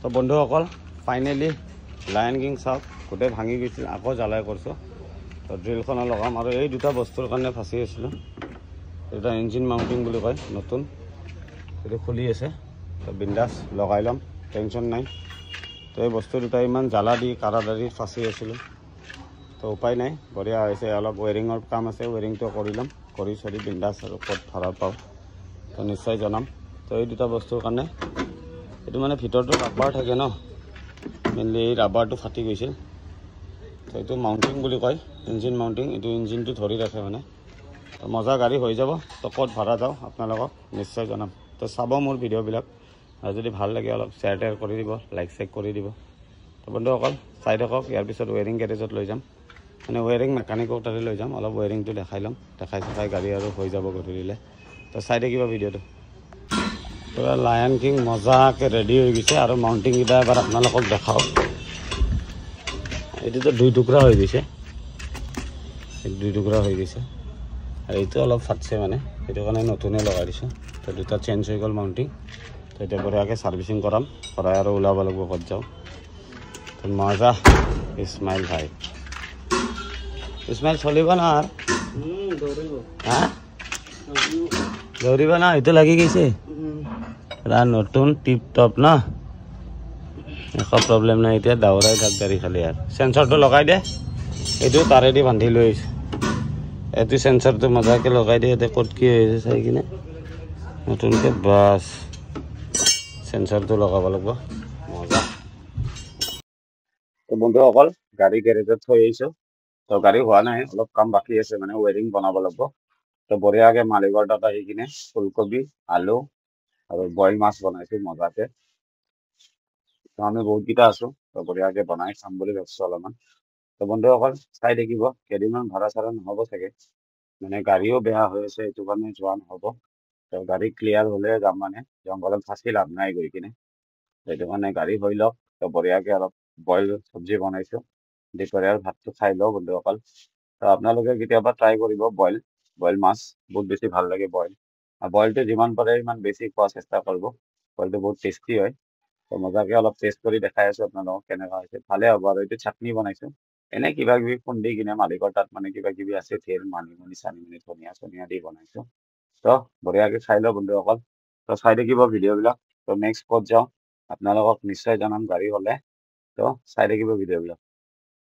তো বন্ধুসকল finally lion king চাওক গোটেই ভাঙি গৈছিল, আকৌ জ্বালাই কৰিছোঁ। তো ড্ৰিলখন লগাম আৰু এই দুটা বস্তুৰ কাৰণে ফাঁচি আছিলোঁ। এটা ইঞ্জিন মাউণ্টিং বুলি কয়, নতুন এইটো খুলি আছে। তো বিন্দাছ লগাই ল'ম, টেনশ্যন নাই। তো এই বস্তু দুটা ইমান জ্বালা দি কাৰাদাৰিত ফাঁচি আছিলোঁ, তো উপায় নাই। বঢ়িয়া হৈছে, অলপ ৱেৰিঙৰ কাম আছে, ৱেৰিংটো কৰি ল'ম, কৰি চলি বিন্দাছ আৰু ক'ত ভাড়া পাওঁ তো নিশ্চয় জনাম। তো এই দুটা বস্তুৰ কাৰণে এইটো মানে ভিতৰতো ৰাবাৰ থাকে ন, মেইনলি এই ৰাবাৰটো ফাটি গৈছিল। তো এইটো মাউণ্টিং বুলি কয়, ইঞ্জিন মাউণ্টিং। এইটো ইঞ্জিনটো ধৰি ৰাখে মানে। তো মজা গাড়ী হৈ যাব। তো ক'ত ভাড়া যাওঁ আপোনালোকক নিশ্চয় জনাম। তো চাব মোৰ ভিডিঅ'বিলাক, আৰু যদি ভাল লাগে অলপ শ্বেয়াৰ টেয়াৰ কৰি দিব, লাইক চেক কৰি দিব। তো বন্ধুসকল চাই থাকক। ইয়াৰ পিছত ৱেৰিং গেৰেজত লৈ যাম, মানে ৱেৰিং মেকানিকৰ তাতে লৈ যাম। অলপ ৱেৰিংটো দেখাই ল'ম, দেখাই গাড়ী আৰু হৈ যাব গধূলিলৈ। তো চাই থাকিব ভিডিঅ'টো। পুৰা লায়ন কিং মজাকৈ ৰেডি হৈ গৈছে। আৰু মাউণ্টিংকেইটা এবাৰ আপোনালোকক দেখাওক। এইটোতো 2 টুকুৰা হৈ গৈছে, 2 টুকুৰা হৈ গৈছে। আৰু এইটো অলপ ফাটছে মানে, সেইটো কাৰণে নতুনে লগাই দিছোঁ। তো দুটা চেঞ্জ হৈ গ'ল মাউণ্টিং। তো এতিয়া বঢ়িয়াকৈ ছাৰ্ভিচিং কৰাম, কৰাই আৰু ওলাব লাগিব ক'ত যাওঁ। তো মজা ইছমাইল ভাই, ইছমাইল চলিব না আৰু হা দৌৰিব না? এইটো লাগি গৈছে নতুন টিপ টপ ন, একো প্ৰব্লেম নাই। এতিয়া দাউৰাই থাক গাড়ী খালি। আৰু চেঞ্চৰটো লগাই দে, এইটো তাৰেদি বান্ধি লৈ আহিছোঁ। এইটো চেঞ্চৰটো মজাকৈ লগাই দিয়ে, এতিয়া ক'ত কি হৈছে চাই কিনে নতুনকৈ বাছ চেঞ্চৰটো লগাব লাগিব। মজা। তো বন্ধুসকল গাড়ী গেৰেজত থৈ আহিছোঁ। তো গাড়ী হোৱা নাই, অলপ কাম বাকী আছে, মানে ৱেৰিং বনাব লাগিব। তো বঢ়িয়াকৈ মালিকৰ তাত আহি কিনে ফুলকবি, আলু আৰু বইল মাছ বনাইছোঁ মজাকৈ। তো আমি বহুতকেইটা আছোঁ, তো বঢ়িয়াকৈ বনাই খাম বুলি ভাবিছোঁ অলপমান। তো বন্ধুসকল চাই থাকিব। কেইদিনমান ভাড়া চাড়া নহ'ব চাগে, মানে গাড়ীও বেয়া হৈ আছে, এইটো কাৰণে যোৱা নহ'ব। তো গাড়ী ক্লিয়াৰ হ'লে যাম, মানে জংঘলত ফাঁচি লাভ নাই গৈ কিনে। সেইটো কাৰণে গাড়ী হৈ লওক। তো বঢ়িয়াকৈ অলপ বইল চব্জি বনাইছোঁ, দুপৰীয়াৰ ভাতটো খাই লওঁ বন্ধুসকল। তো আপোনালোকে কেতিয়াবা ট্ৰাই কৰিব বইল মাছ, বহুত বেছি ভাল লাগে বইল। আৰু বইলটো যিমান পাৰে ইমান বেছি খোৱাৰ চেষ্টা কৰিব, বইলটো বহুত টেষ্টি হয়। তো মজাকৈ অলপ টেষ্ট কৰি দেখাই আছোঁ আপোনালোকক কেনেকুৱা হৈছে। ভালে হ'ব। আৰু এইটো চাটনি বনাইছোঁ, এনেই কিবা কিবি খুন্দি কিনে মালিকৰ তাত, মানে কিবা কিবি আছে তেল, মানিমুনি চানিমুনি, ধনিয়া চনিয়া দি বনাইছোঁ। তো বঢ়িয়াকৈ খাই লওঁ বন্ধুসকল। তো চাই থাকিব ভিডিঅ'বিলাক। তো নেক্সট ক'ত যাওঁ আপোনালোকক নিশ্চয় জনাম গাড়ী হ'লে। তো চাই থাকিব ভিডিঅ'বিলাক।